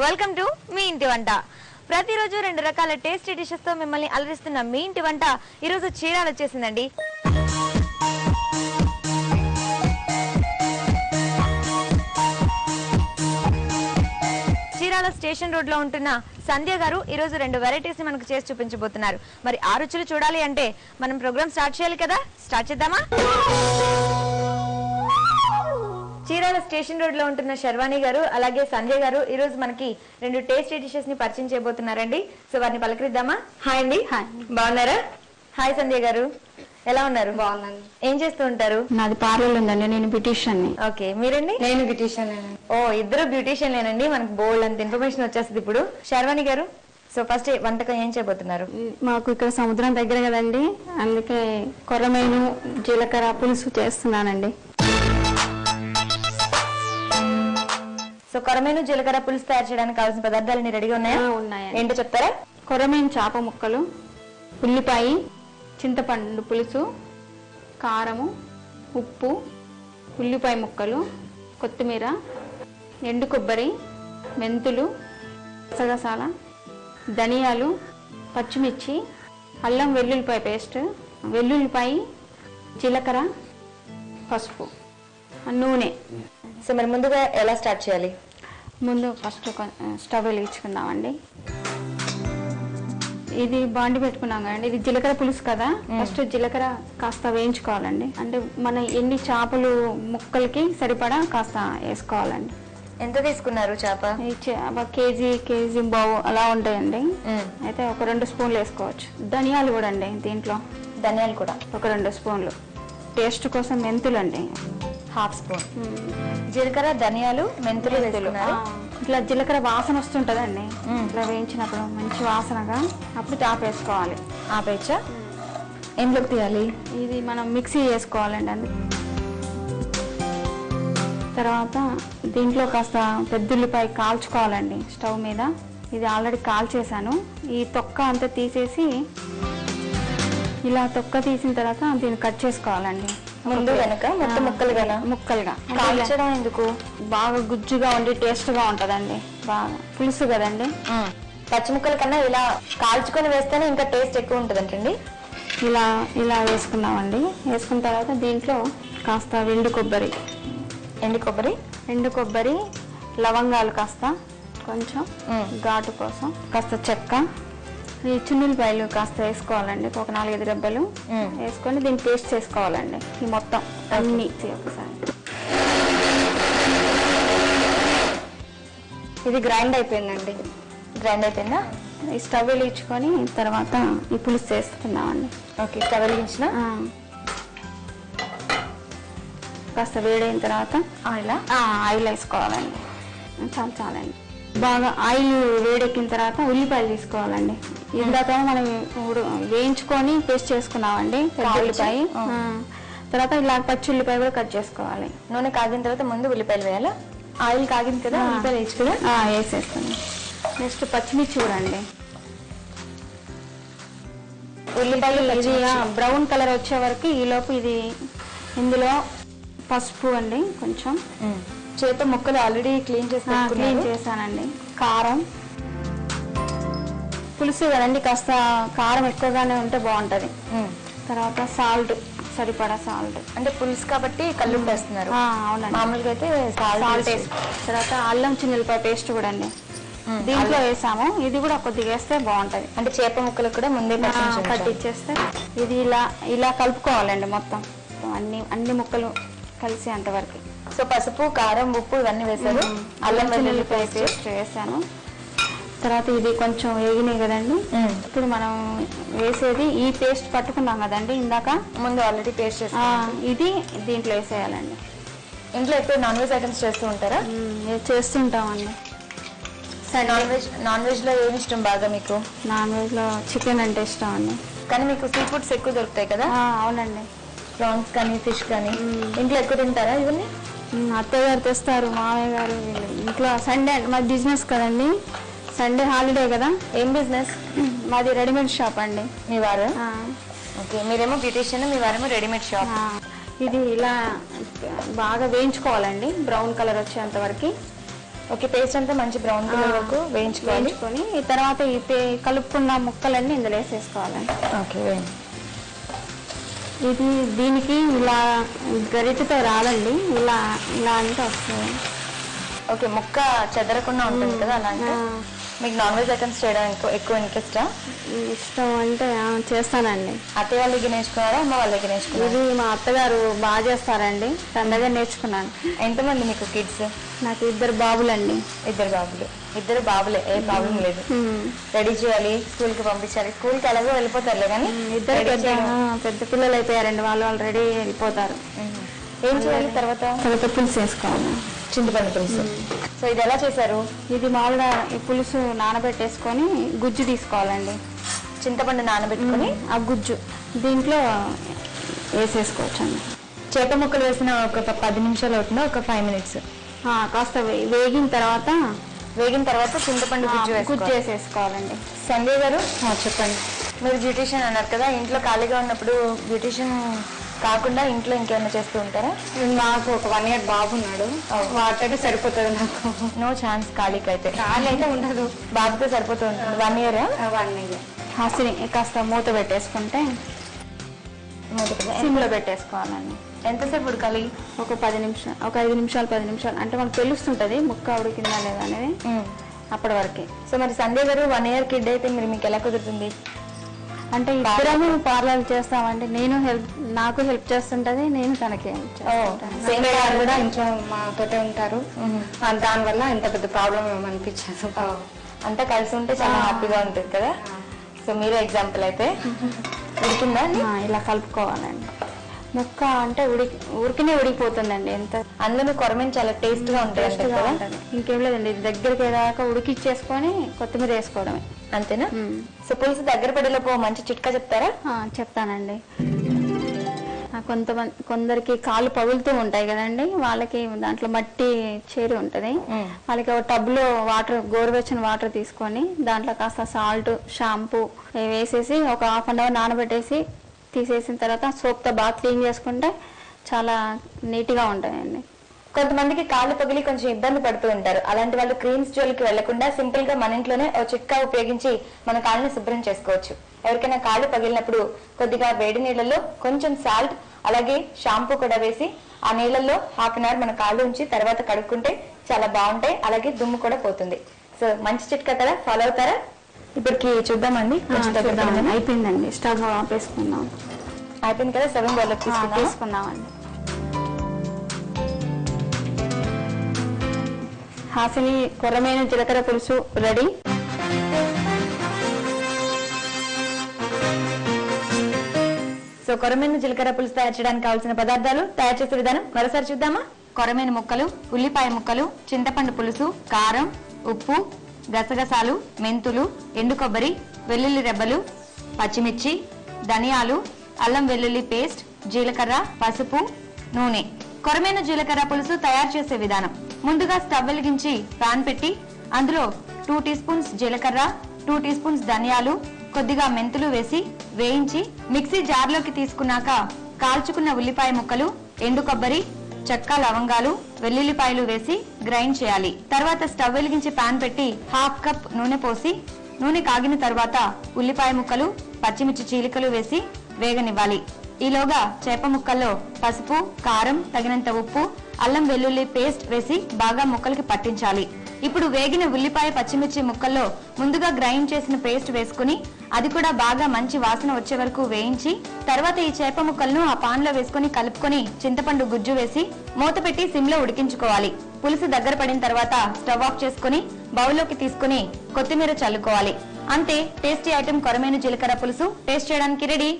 Welcome to me ఇంటి వంట. ప్రతిరోజు రెండు రకాల టేస్టీ డిషెస్ తో మిమ్మల్ని అలరిస్తున్న మీ ఇంటి వంట ఈరోజు చీరాల వచ్చేసిందండి. చీరాల స్టేషన్ రోడ్ లో ఉంటున్న సంధ్య గారు ఈరోజు రెండు వెరైటీస్ ని మనకు చేసి చూపించబోతున్నారు. మరి ఆ రుచులు చూడాలి అంటే మనం ప్రోగ్రామ్ స్టార్ట్ చేయాలి కదా. స్టార్ట్ చేద్దామా? చీరాల స్టేషన్ రోడ్ లో ఉంటున్న శర్వాణి గారు అలాగే సంధ్య గారు ఈ రోజు మనకి రెండు టేస్టీ డిషెస్ ని పరిచయం చేయబోతున్నారండి. సో వారిని పలకరిద్దామా? హాయ్ అండి. హాయ్. బాగున్నారా? హాయ్ సంధ్య గారు, ఎలా ఉన్నారు? బాగున్నాను. ఏం చేస్తూ ఉంటారు? నాది పార్లర్ ఉందండి, నేను బ్యూటీషియన్. ఓకే, మీరండి? నేను బ్యూటీషియన్. ఓ, ఇద్దరు బ్యూటీషియన్ లేనండి. మనకు బోల్డ్ అంత ఇన్ఫర్మేషన్ వచ్చేస్తుంది ఇప్పుడు. శర్వాణి గారు, సో ఫస్ట్ వంటకం ఏం చేయబోతున్నారు? మాకు ఇక్కడ సముద్రం దగ్గర కదండి, అందుకే కొర్రమేను జీలకర్ర పులుసు చేస్తున్నానండి. సో కొరమేను జీలకర్ర పులుసు తయారు చేయడానికి కావాల్సిన పదార్థాలు రెడీగా ఉన్నాయా? ఉన్నాయండి. ఏంటో చెప్తారా? కొర్రమేను చేప ముక్కలు, ఉల్లిపాయ, చింతపండు పులుసు, కారము, ఉప్పు, ఉల్లిపాయ ముక్కలు, కొత్తిమీర, ఎండు కొబ్బరి, మెంతులు, గసగసాల, ధనియాలు, పచ్చిమిర్చి, అల్లం వెల్లుల్లిపాయ పేస్ట్, వెల్లుల్లిపాయ, జీలకర్ర, పసుపు, నూనె. సో మరి ముందుగా ఎలా స్టార్ట్ చేయాలి? ముందు ఫస్ట్ స్టవ్ వెలిగించుకుందామండి. ఇది బాండి పెట్టుకున్నాం కదండి, ఇది జీలకర్ర పులుసు కదా. ఫస్ట్ జీలకర్ర కాస్త వేయించుకోవాలండి. అంటే మన ఎన్ని చేపలు ముక్కలకి సరిపడా కాస్త వేసుకోవాలండి. ఎంత తీసుకున్నారు చేప? ఈ చేప కేజీ బావు అలా ఉంటాయండి. అయితే ఒక 2 స్పూన్లు వేసుకోవచ్చు. ధనియాలు కూడా అండి దీంట్లో, ధనియాలు కూడా ఒక 2 స్పూన్లు. టేస్ట్ కోసం మెంతులు అండి, 1/2 స్పూన్. జీలకర్ర, ధనియాలు, మెంతులు వేసుకున్నారు. ఇట్లా జీలకర్ర వాసన వస్తుంటదండి, ఇట్లా వేయించినప్పుడు మంచి వాసనగా, అప్పుడు టాప్ వేసుకోవాలి. ఆపేచ్చా? ఎందులోకి తీయాలి? ఇది మనం మిక్సీ చేసుకోవాలండి. అందుకు తర్వాత దీంట్లో కాస్త పెద్దుల్లిపాయ కాల్చుకోవాలండి స్టవ్ మీద. ఇది ఆల్రెడీ కాల్చేసాను. ఈ తొక్క అంతా తీసేసి, ఇలా తొక్క తీసిన తర్వాత దీన్ని కట్ చేసుకోవాలండి. ముందు వెనక మొత్తం ముక్కలుగా. కాల్చడం ఎందుకు? బాగా గుజ్జుగా ఉండి టేస్ట్ గా ఉంటదండి. బాగా పులుసు కదండి. పచ్చిముక్కల కన్నా ఇలా కాల్చుకొని వేస్తేనే ఇంకా టేస్ట్ ఎక్కువ ఉంటదంటండి. ఇలా వేసుకున్నామండి. వేసుకున్న తర్వాత దీంట్లో కాస్త ఎండు కొబ్బరి, లవంగాలు కాస్త, కొంచెం ఘాటు కోసం కాస్త చెక్క, ఈ చున్నులపాయలు కాస్త వేసుకోవాలండి. ఒక 4-5 రెబ్బలు వేసుకొని దీన్ని పేస్ట్ చేసుకోవాలండి. ఈ మొత్తం అన్ని ఒకసారి. ఇది గ్రైండ్ అయిపోయిందండి. గ్రైండ్ అయిపోయిందా? ఈ స్టవ్ వెలిగించుకొని తర్వాత ఈ పులుసు వేసుకుందామండి. ఓకే, స్టవ్ వెలిగించిన కాస్త వేడైన తర్వాత ఆయిల్ వేసుకోవాలండి. చాలండి. బాగా ఆయిల్ వేడెక్కిన తర్వాత ఉల్లిపాయలు తీసుకోవాలండి. ఇందాక మనం వేయించుకొని పేస్ట్ చేసుకున్నామండి పెద్ద ఉల్లిపాయ. తర్వాత ఇలా పచ్చి ఉల్లిపాయ కూడా కట్ చేసుకోవాలి. నూనె కాగిన తర్వాత ముందు ఉల్లిపాయలు వేయాలా? ఆయిల్ కాగింది కదా, ఉల్లిపాయలు వేసి కూడా వేసేస్తాను. నెక్స్ట్ పచ్చిమిర్చి కూడా అండి. ఉల్లిపాయలు ఇది బ్రౌన్ కలర్ వచ్చే వరకు ఈలోపు ఇందులో పసుపు అండి, కొంచెం చేత ముక్కలు ఆల్రెడీ క్లీన్ చేశానండి. కారం, పులుసు కదండి, కాస్త కారం ఎక్కువగానే ఉంటే బాగుంటది. తర్వాత సాల్ట్, సరిపడా సాల్ట్. అంటే పులుసు కాబట్టి కల్లుప్పు వేస్తున్నారు? అవునండి. మామూలుగా అయితే సాల్ట్ వేసి, తర్వాత అల్లం చిన్నులపాయ పేస్ట్ కూడా అండి దీంట్లో వేసాము. ఇది కూడా కొద్దిగా వేస్తే బాగుంటది. అంటే చేప ముక్కలు కూడా ముందే పట్టించేస్తే ఇది ఇలా కలుపుకోవాలండి. మొత్తం అన్ని ముక్కలు కలిసి అంతవరకు. సో పసుపు, కారం, ఉప్పు ఇవన్నీ వేసారు. అల్లం వెల్లుల్లిపాయ పేస్ట్ వేసాను. తర్వాత ఇది కొంచెం వేగినాయి కదండి. ఇప్పుడు మనం వేసేది ఈ పేస్ట్ పట్టుకున్నాం కదండి ఇందాక, ముందు ఆల్రెడీ పేస్ట్ చేసి ఇది దీంట్లో వేసేయాలండి. ఇంట్లో ఎక్కువ నాన్ వెజ్ ఐటమ్స్ చేస్తూ ఉంటారా? చేస్తుంటామండి. నాన్ వెజ్ లో ఏమి ఇష్టం బాగా మీకు? నాన్ వెజ్ లో చికెన్ అంటే ఇష్టం అండి. కానీ మీకు సీ ఫుడ్స్ ఎక్కువ దొరుకుతాయి కదా? అవునండి. ప్రాన్స్ కానీ, ఫిష్ కానీ ఇంట్లో ఎక్కువ తింటారా? ఇవన్నీ అత్తయ్య గారు తెస్తారు, మామయ్య గారు. ఇంట్లో సండే మాది బిజినెస్ కదండి, సండే హాలిడే కదా. ఏం బిజినెస్? మాది రెడీమేడ్ షాప్ అండి. మీ వారు? ఓకే, మీరేమో బ్యూటీషియన్, మీ వారేమో రెడీమేడ్ షాప్. ఇది ఇలా బాగా వేయించుకోవాలండి, బ్రౌన్ కలర్ వచ్చేంత వరకు. ఓకే, పేస్ట్ అంతా మంచి బ్రౌన్ కలర్ వరకు వేయించుకోవాలి. వేయించుకొని ఈ తర్వాత కలుపుకున్న ముక్కలన్నీ ఇందులో వేసేసుకోవాలండి. ఓకే, ఇది దీనికి ఇలా గరిటెతో రాదండి, ఇలా ఇలా అంటే వస్తుంది. ఓకే, ముక్క చెదరకుండా ఉంటుంది కదా అలా అంటే. మీకు నాన్ వెజ్ ఐటమ్స్ చేయడం ఎక్కువ ఇంట్రెస్టా? ఇష్టం అంటే చేస్తానండి. అత్తయ్య వాళ్ళ దగ్గర నేర్చుకున్నారా, అమ్మ వాళ్ళ దగ్గర నేర్చుకున్నారా? ఇది మా అత్తగారు బాగా చేస్తారండి, తన దగ్గర నేర్చుకున్నాను. ఎంతమంది మీకు కిడ్స్? నాకు 2 బాబులండి. 2 బాబులు. 2 బాబులే, ఏ ప్రాబ్లం లేదు. రెడీ చేయాలి, స్కూల్ కి పంపించాలి. స్కూల్ కి ఎలాగో వెళ్ళిపోతారులే కానీ 2 పెద్ద పిల్లలు అయిపోయారండి, వాళ్ళు రెడీ వెళ్ళిపోతారు. ఏం చేయాలి తర్వాత? పులుసు వేసుకోవాలి, చింతపండు పులుసు. సో ఇది ఎలా చేశారు? ఇది మామూలుగా ఈ పులుసు నానబెట్టేసుకొని గుజ్జు తీసుకోవాలండి. చింతపండు నానబెట్టుకుని ఆ గుజ్జు దీంట్లో వేసేసుకోవచ్చండి. చేప ముక్కలు వేసిన ఒక 10 నిమిషాలు అవుతుందా, ఒక 5 మినిట్స్? కాస్త వేగిన తర్వాత చింతపండు గుజ్జు వేసేసుకోవాలండి. సంజయ్ గారు చెప్పండి. మీరు బ్యూటీషియన్ అన్నారు కదా, ఇంట్లో ఖాళీగా ఉన్నప్పుడు బ్యూటీషియన్ కాకుండా ఇంట్లో ఇంకేమైనా చేస్తూ ఉంటారా? నాకు ఒక 1 year బాబు ఉన్నాడు, వాటితో సరిపోతుంది నాకు. నో ఛాన్స్ ఖాళీకి అయితే. ఖాళీ అయితే ఉండదు, బాబుతో సరిపోతూ ఉంటుంది. 1 year? 1 year. హాసిని కాస్త మూత పెట్టేసుకుంటే సిమ్లో పెట్టేసుకోవాలండి. ఎంతసేపు ఉడకాలి? ఒక 10 నిమిషాలు, ఒక 5 నిమిషాలు 10 నిమిషాలు అంటే మనకు తెలుస్తుంటది ముక్క ఉడికిందా లేదా అనేది. అప్పటి వరకే. సో మరి సంజయ్ గారు 1 year కిడ్ అయితే మీకు ఎలా కుదురుతుంది? అంటే ఇద్దరము పార్లర్ చేస్తామండి, నాకు హెల్ప్ చేస్తుంటది, నేను తనకి హెల్ప్ చేస్తాను. కూడా ఇంట్లో మాతోటే ఉంటారు, దానివల్ల ఇంత పెద్ద ప్రాబ్లం ఏమనిపించదు. అంతా కలిసి ఉంటే చాలా హ్యాపీగా ఉంటుంది కదా. సో మీరు ఎగ్జాంపుల్ అయితే. ఉడికిందా? ఇలా కలుపుకోవాలండి. ముక్క అంటే ఉడికినే ఉడికిపోతుందండి. ఎంత అందులో కొరమేను చాలా టేస్ట్ గా ఉంటుంది. ఇంకేం లేదండి, దగ్గరికి దాకా ఉడికిచ్చేసుకొని కొత్తిమీర వేసుకోవడమే, అంతేనా? సో పులుసు దగ్గర పడేలోపు మంచి చిట్కా చెప్తారా? చెప్తానండి. కొందరికి కాళ్ళు పగులుతూ ఉంటాయి కదండి, వాళ్ళకి దాంట్లో మట్టి చేరి ఉంటది, వాళ్ళకి ఒక టబ్ లో గోరువెచ్చని వాటర్ తీసుకొని దాంట్లో కాస్త సాల్ట్, షాంపూ వేసేసి ఒక 1/2 hour నానబెట్టేసి తీసేసిన తర్వాత సోప్తో బాగా క్లీన్ చేసుకుంటే చాలా నీట్గా ఉంటాయండి. కొంతమందికి కాళ్ళు పగిలి కొంచెం ఇబ్బంది పడుతూ ఉంటారు. అలాంటి వాళ్ళు క్రీమ్స్ జోలికి వెళ్లకుండా సింపుల్ గా మన ఇంట్లోనే ఒక చిట్కా ఉపయోగించి మన కాళ్ళని శుభ్రం చేసుకోవచ్చు. ఎవరికైనా కాళ్ళు పగిలినప్పుడు కొద్దిగా వేడి నీళ్ళలో కొంచెం సాల్ట్ అలాగే షాంపూ కూడా వేసి ఆ నీళ్ళల్లో 1/2 hour మన కాళ్ళు ఉంచి తర్వాత కడుక్కుంటే చాలా బాగుంటాయి. అలాగే దుమ్ము కూడా పోతుంది. సో మంచి చిట్కా కదా, ఫాలో అవుతారా? ఇప్పటికి చూద్దామండి. అయిపోయిందండి, స్టవ్ ఆపేసుకుందాం. అయిపోయింది కదా, సర్వింగ్ బౌల్ తీసుకుందామండి. హాసిని కొరమైన జీలకర్ర పులుసు రెడీ. సో కొరమేను జీలకర్ర పులుసు తయారు చేయడానికి కావాల్సిన పదార్థాలు, తయారు చేసే విధానం మరోసారి చూద్దామా? కొరమేను ముక్కలు, ఉల్లిపాయ ముక్కలు, చింతపండు పులుసు, కారం, ఉప్పు, గసగసాలు, మెంతులు, ఎండు కొబ్బరి, వెల్లుల్లి రెబ్బలు, పచ్చిమిర్చి, ధనియాలు, అల్లం వెల్లుల్లి పేస్ట్, జీలకర్ర, పసుపు, నూనె. కొరమేను జీలకర్ర పులుసు తయారు చేసే విధానం: ముందుగా స్టవ్ వెలిగించి పాన్ పెట్టి అందులో 2 టీ స్పూన్స్ జీలకర్ర, 2 టీ స్పూన్స్ ధనియాలు, కొద్దిగా మెంతులు వేసి వేయించి మిక్సీ జార్లోకి తీసుకున్నాక కాల్చుకున్న ఉల్లిపాయ ముక్కలు, ఎండు కొబ్బరి, చెక్క, లవంగాలు, వెల్లుల్లిపాయలు వేసి గ్రైండ్ చేయాలి. తర్వాత స్టవ్ వెలిగించి పాన్ పెట్టి 1/2 కప్ నూనె పోసి నూనె కాగిన తర్వాత ఉల్లిపాయ ముక్కలు, పచ్చిమిర్చి చీలికలు వేసి వేగనివ్వాలి. ఈలోగా చేప ముక్కల్లో పసుపు, కారం, తగినంత ఉప్పు, అల్లం వెల్లుల్లి పేస్ట్ వేసి బాగా ముక్కలకి పట్టించాలి. ఇప్పుడు వేగిన ఉల్లిపాయ, పచ్చిమిర్చి ముక్కల్లో ముందుగా గ్రైండ్ చేసిన పేస్ట్ వేసుకుని అది కూడా బాగా మంచి వాసన వచ్చే వరకు వేయించి తర్వాత ఈ చేప ముక్కలను ఆ పాన్ లో వేసుకుని కలుపుకొని చింతపండు గుజ్జు వేసి మూత పెట్టి సిమ్ లో ఉడికించుకోవాలి. పులుసు దగ్గర పడిన తర్వాత స్టవ్ ఆఫ్ చేసుకుని బౌల్లోకి తీసుకుని కొత్తిమీర చల్లుకోవాలి. అంతే, టేస్టీ ఐటెం కొరమేను జీలకర్ర పులుసు టేస్ట్ చేయడానికి రెడీ.